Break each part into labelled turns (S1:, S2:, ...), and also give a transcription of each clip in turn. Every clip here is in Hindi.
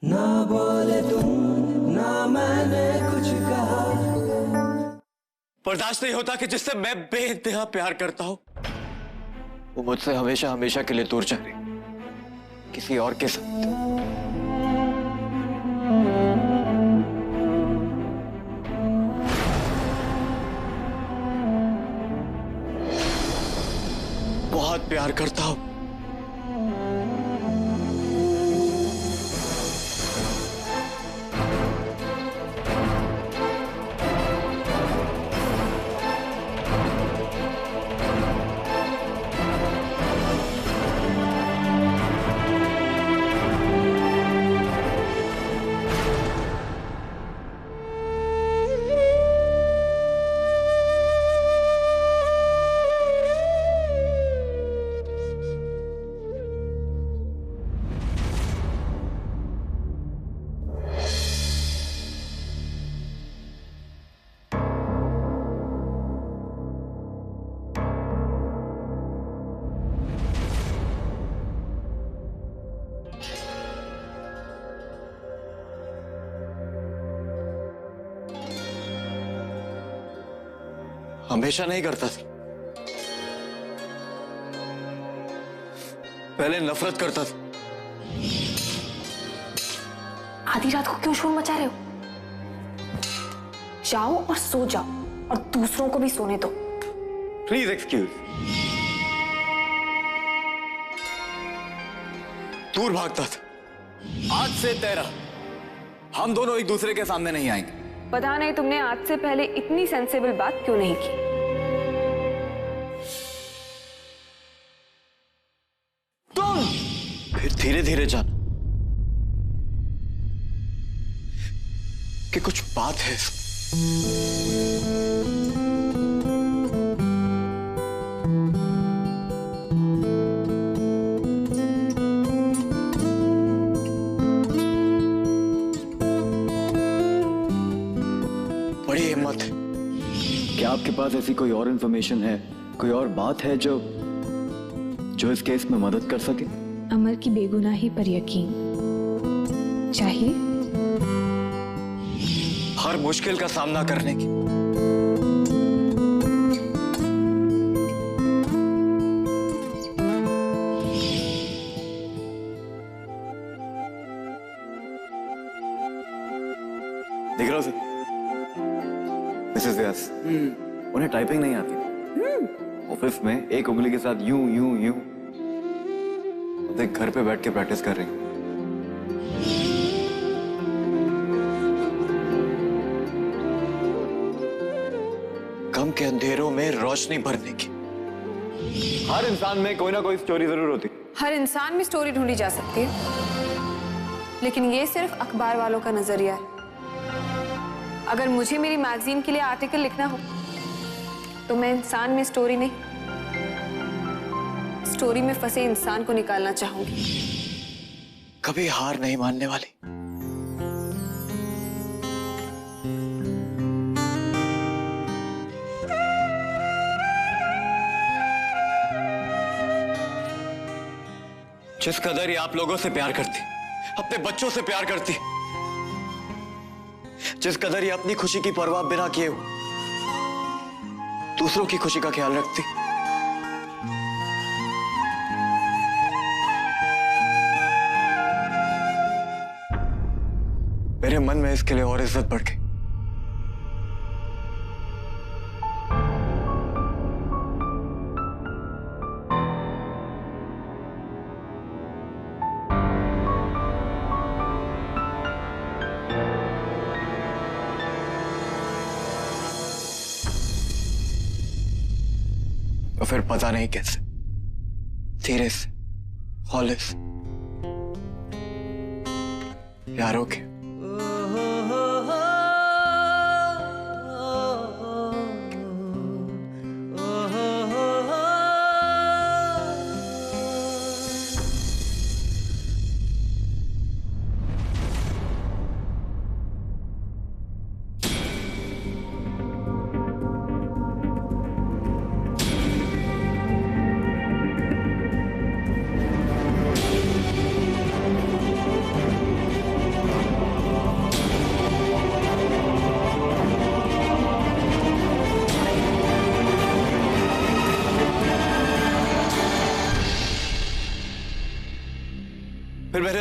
S1: ना बोले तुम, ना मैंने कुछ कहा।
S2: बर्दाश्त नहीं होता कि जिससे मैं बेइंतहा प्यार करता हूं वो मुझसे हमेशा हमेशा के लिए दूर जा रही किसी और के साथ। बहुत प्यार करता हूं। हमेशा नहीं करता था, पहले नफरत करता था।
S3: आधी रात को क्यों शोर मचा रहे हो? जाओ और सो जाओ और दूसरों को भी सोने दो।
S2: Please excuse. दूर भागता था। आज से तेरा हम दोनों एक दूसरे के सामने नहीं आएंगे।
S3: पता नहीं तुमने आज से पहले इतनी सेंसिबल बात क्यों नहीं की।
S2: तुम फिर धीरे धीरे जाना कि कुछ बात है। बड़ी हिम्मत है।
S4: क्या आपके पास ऐसी कोई और इंफॉर्मेशन है, कोई और बात है जो इस केस में मदद कर सके?
S3: अमर की बेगुनाही पर यकीन चाहिए।
S2: हर मुश्किल का सामना करने की।
S4: दिख रहा है मिसेस व्यास, उन्हें टाइपिंग नहीं आती। ऑफिस में एक उंगली के साथ यूं यूं यूं, देख घर पे बैठ के प्रैक्टिस कर रही।
S2: गम के अंधेरों में रोशनी भरने की।
S4: हर इंसान में कोई ना कोई स्टोरी जरूर होती।
S3: हर इंसान में स्टोरी ढूंढी जा सकती है, लेकिन ये सिर्फ अखबार वालों का नजरिया है। अगर मुझे मेरी मैगजीन के लिए आर्टिकल लिखना हो तो मैं इंसान में स्टोरी नहीं, स्टोरी में फंसे इंसान को निकालना चाहूंगी।
S2: कभी हार नहीं मानने वाली। जिस कदर ये आप लोगों से प्यार करती, अपने बच्चों से प्यार करती, जिस कदर ये अपनी खुशी की परवाह बिना किए हो दूसरों की खुशी का ख्याल रखती, मेरे मन में इसके लिए और इज्जत बढ़ गई। तो फिर पता नहीं कैसे धीरे से हौले से प्यार हो गया।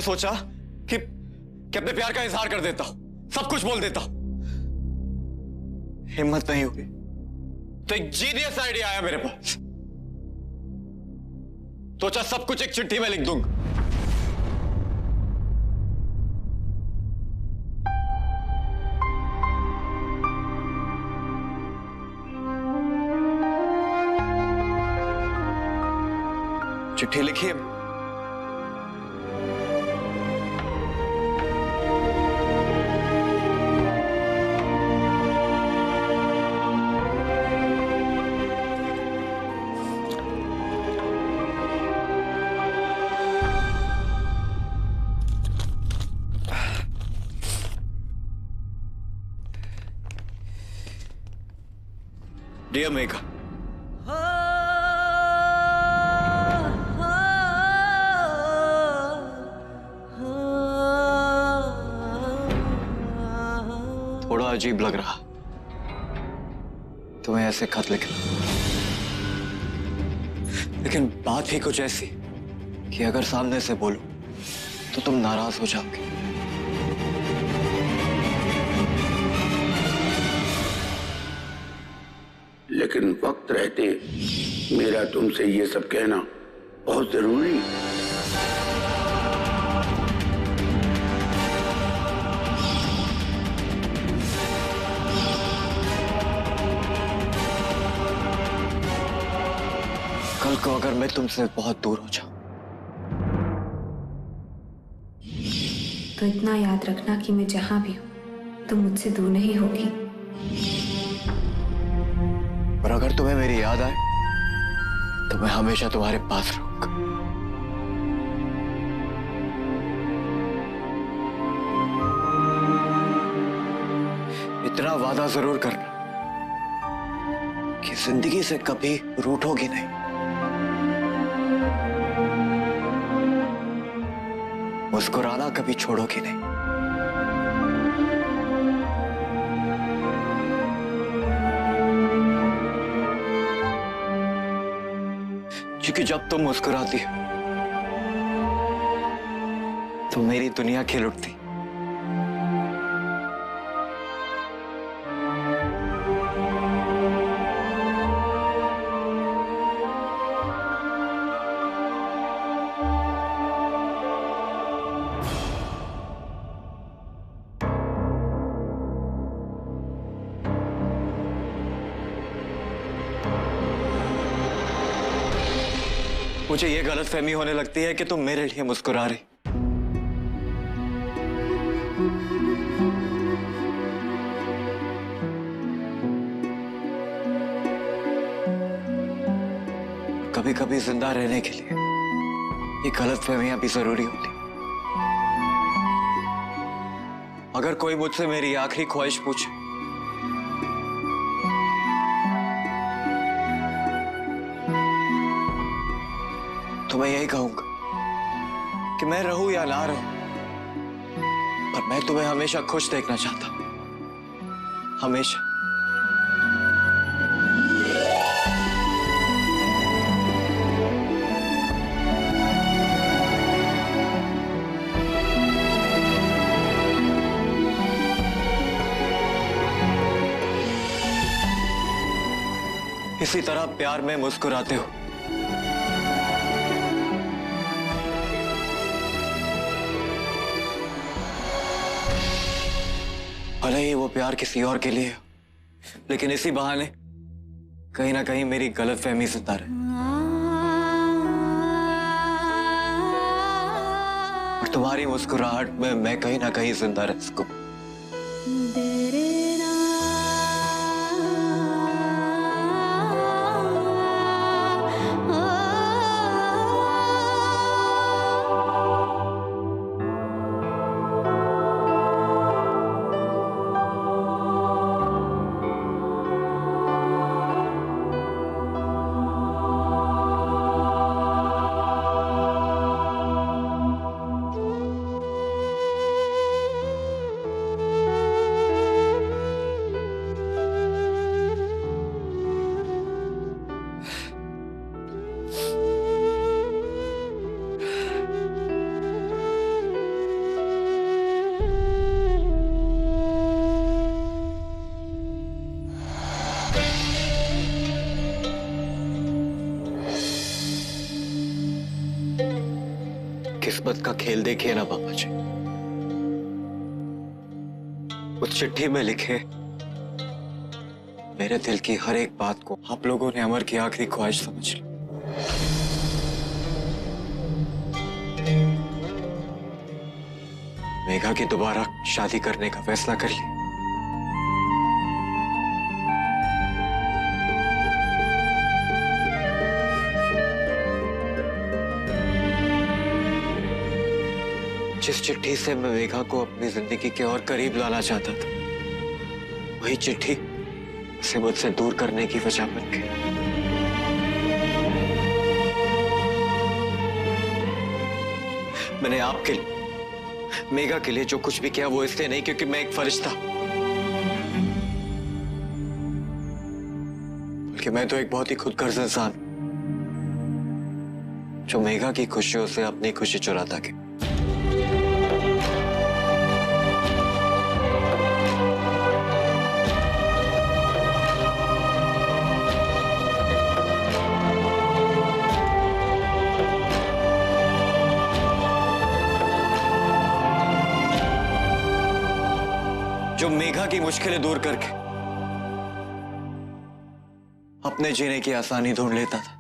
S2: सोचा कि अपने प्यार का इजहार कर देता हूं, सब कुछ बोल देता हूं। हिम्मत नहीं हुई तो एक जीनियस आइडिया आया मेरे पास। सोचा सब कुछ एक चिट्ठी में लिख दूंगा। चिट्ठी लिखी है। डियर मेघा, थोड़ा अजीब लग रहा तुम्हें ऐसे खत लिखना, लेकिन बात ही कुछ ऐसी कि अगर सामने से बोलूं तो तुम नाराज हो जाओगे।
S5: लेकिन वक्त रहते मेरा तुमसे ये सब कहना बहुत जरूरी।
S2: कल को अगर मैं तुमसे बहुत दूर हो जाऊं
S3: तो इतना याद रखना कि मैं जहां भी हूं तुम मुझसे दूर नहीं होगी।
S2: और अगर तुम्हें मेरी याद आए तो मैं हमेशा तुम्हारे पास रहूंगा। इतना वादा जरूर करना कि जिंदगी से कभी रूठोगी नहीं। मुस्कुराना कभी छोड़ोगी नहीं। क्योंकि जब तुम मुस्कुराती हो तो मेरी दुनिया खिल उठती। मुझे ये गलतफहमी होने लगती है कि तुम मेरे लिए मुस्कुरा रही। कभी कभी जिंदा रहने के लिए ये गलतफहमियां भी जरूरी होती। अगर कोई मुझसे मेरी आखिरी ख्वाहिश पूछे तो मैं यही कहूंगा कि मैं रहूं या ना रहूं, पर मैं तुम्हें हमेशा खुश देखना चाहता हूं। हमेशा। इसी तरह प्यार में मुस्कुराते हो। भले ही वो प्यार किसी और के लिए हो, लेकिन इसी बहाने कहीं ना कहीं मेरी गलतफहमी जिंदा रहे और तुम्हारी मुस्कुराहट में मैं कहीं ना कहीं जिंदा रह सकूं। किस्मत का खेल देखिए ना पापा जी। उस चिट्ठी में लिखे मेरे दिल की हर एक बात को आप लोगों ने अमर की आखिरी ख्वाहिश समझ ली। मेघा की दोबारा शादी करने का फैसला कर लिया। जिस चिट्ठी से मैं मेघा को अपनी जिंदगी के और करीब लाना चाहता था, वही चिट्ठी उसे मुझसे दूर करने की वजह बन गई। मैंने आपके लिए, मेघा के लिए जो कुछ भी किया वो इसलिए नहीं क्योंकि मैं एक फरिश्ता, बल्कि मैं तो एक बहुत ही खुदगर्ज इंसान जो मेघा की खुशियों से अपनी खुशी चुराता गया। जो मेघा की मुश्किलें दूर करके अपने जीने की आसानी ढूंढ लेता था।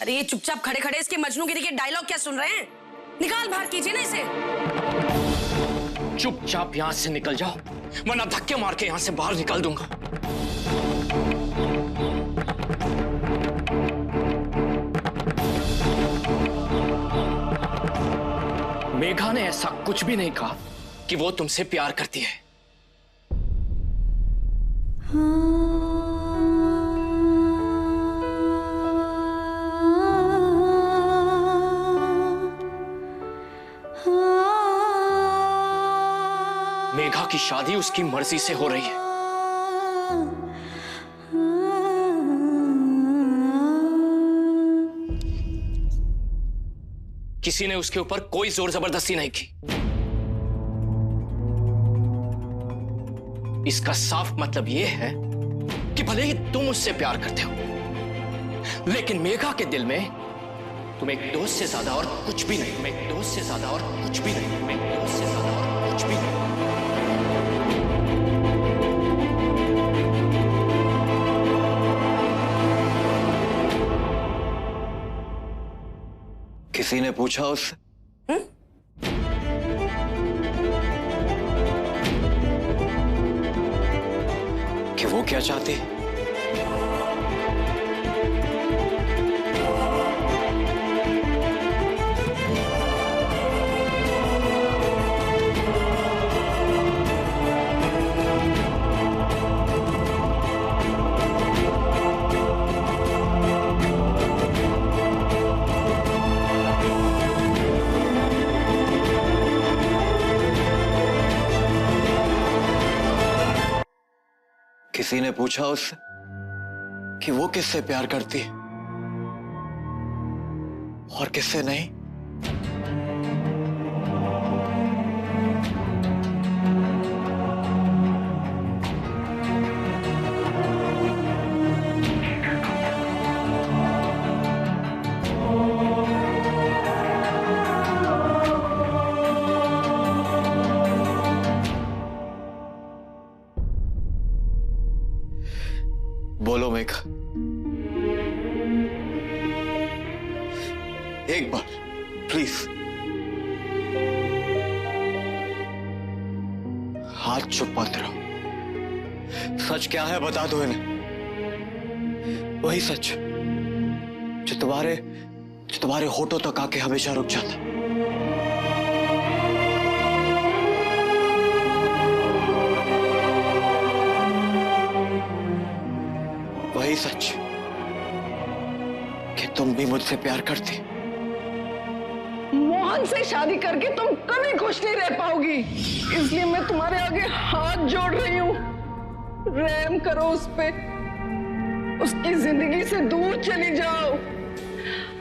S6: अरे ये चुपचाप खड़े खड़े इसके मजनू गिरी के डायलॉग क्या सुन रहे हैं? निकाल बाहर कीजिए ना इसे।
S7: चुपचाप यहां से निकल जाओ, वरना धक्के मार के यहां से बाहर निकाल दूंगा। मेघा ने ऐसा कुछ भी नहीं कहा कि वो तुमसे प्यार करती है। मेघा की शादी उसकी मर्जी से हो रही है। किसी ने उसके ऊपर कोई जोर जबरदस्ती नहीं की। इसका साफ मतलब यह है कि भले ही तुम उससे प्यार करते हो, लेकिन मेघा के दिल में तुम एक दोस्त से ज्यादा और कुछ भी नहीं। तुम एक दोस्त से ज्यादा और कुछ भी नहीं। तुम एक दोस्त से ज्यादा और कुछ भी नहीं।
S2: किसी ने पूछा उससे कि वो क्या चाहती है? किसी ने पूछा उससे कि वो किससे प्यार करती है और किससे नहीं? बोलो मेघा, एक बार प्लीज हाथ चुप मत रहो। सच क्या है बता दो इन्हें, वही सच जो तुम्हारे होठों तक आके हमेशा रुक जाता। वही सच कि तुम भी मुझसे प्यार करती।
S8: मोहन से शादी करके तुम कभी खुश नहीं रह पाओगी, इसलिए मैं तुम्हारे आगे हाथ जोड़ रही हूँ। रहम करो उस पे, उसकी जिंदगी से दूर चली जाओ।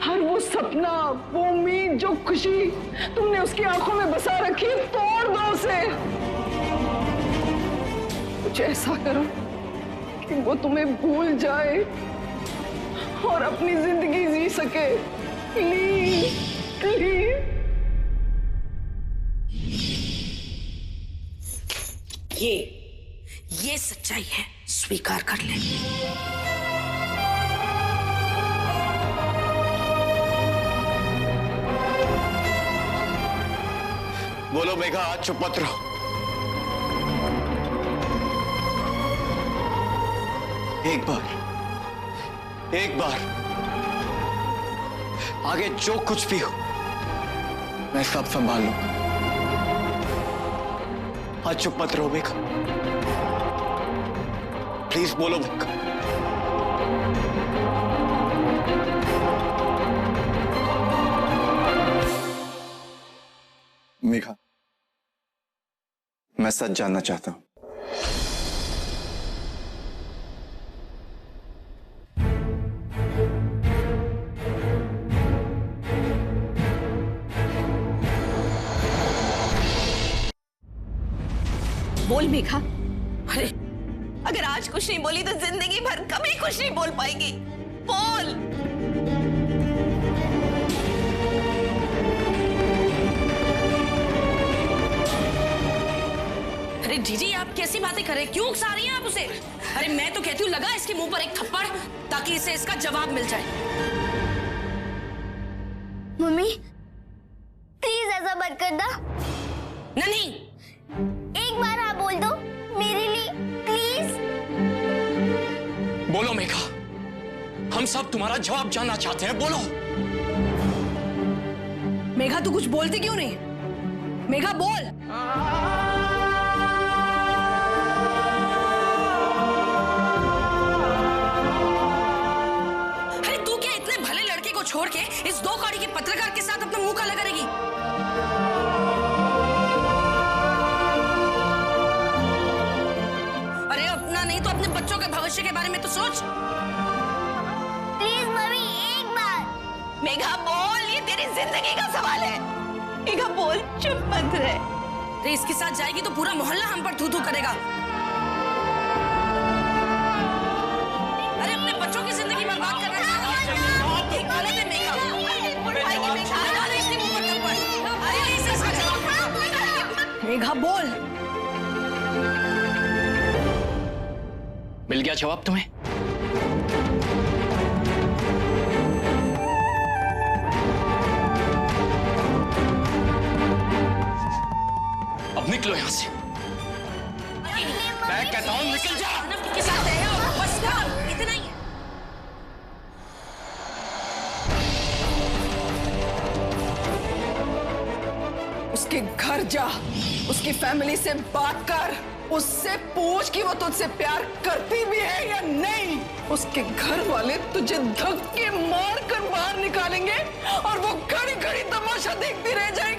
S8: हर वो सपना, वो उम्मीद, जो खुशी तुमने उसकी आंखों में बसा रखी, तोड़ दो उसे। कुछ ऐसा करो कि वो तुम्हें भूल जाए और अपनी जिंदगी जी सके। Please please.
S6: ये सच्चाई है, स्वीकार कर ले।
S2: बोलो मेघा, आज चुप मत रहो। एक बार आगे जो कुछ भी हो मैं सब संभाल लूंगा। आज चुप मत रहो मेघा, प्लीज बोलो मेघा।
S4: मेघा, मैं सच जानना चाहता हूं।
S6: बोल मेघा। अरे
S9: अगर आज कुछ नहीं बोली तो जिंदगी भर कभी कुछ नहीं बोल पाएगी। बोल।
S6: अरे जीजी, आप कैसी बातें कर रहे हैं? क्यों उकसा रही हैं आप उसे? अरे मैं तो कहती हूँ लगा इसके मुंह पर एक थप्पड़ ताकि इसे इसका जवाब मिल जाए।
S10: मम्मी प्लीज ऐसा मत कर दो।
S6: नहीं,
S10: एक बार हाँ बोल दो मेरे लिए प्लीज।
S7: बोलो मेघा, हम सब तुम्हारा जवाब जानना चाहते हैं, बोलो।
S6: मेघा तू कुछ बोलती क्यों नहीं? मेघा बोल। अरे तू क्या इतने भले लड़के को छोड़ के इस 2 कौड़ी के पत्रकार के साथ अपना मुंह काला करेगी? अरे अपना नहीं तो अपने बच्चों के भविष्य के बारे में तो सोच।
S10: प्लीज मम्मी एक बार।
S9: मेघा बोल, ये तेरी जिंदगी का सवाल है। मेघा बोल, चुप मत रहे।
S6: अरे इसके साथ जाएगी तो पूरा मोहल्ला हम पर थू-थू करेगा। अरे अपने बच्चों की जिंदगी बर्बाद करना चाहती है। गलत है मेघा। लगा दे इसके मुंह पर थप्पड़। अरे इसे इसका जवाब। मेघा बोल।
S7: मिल गया जवाब तुम्हें? अब निकलो यहां से। मैं कहता हूं निकल जा।
S6: के साथ है और बस इतना ही है।
S8: उसके घर जा, उसकी फैमिली से बात कर, उससे पूछ कि वो तुझसे प्यार करती भी है या नहीं। उसके घर वाले तुझे धक्के मार कर बाहर निकालेंगे और वो घड़ी घड़ी तमाशा देखती रह जाएगी।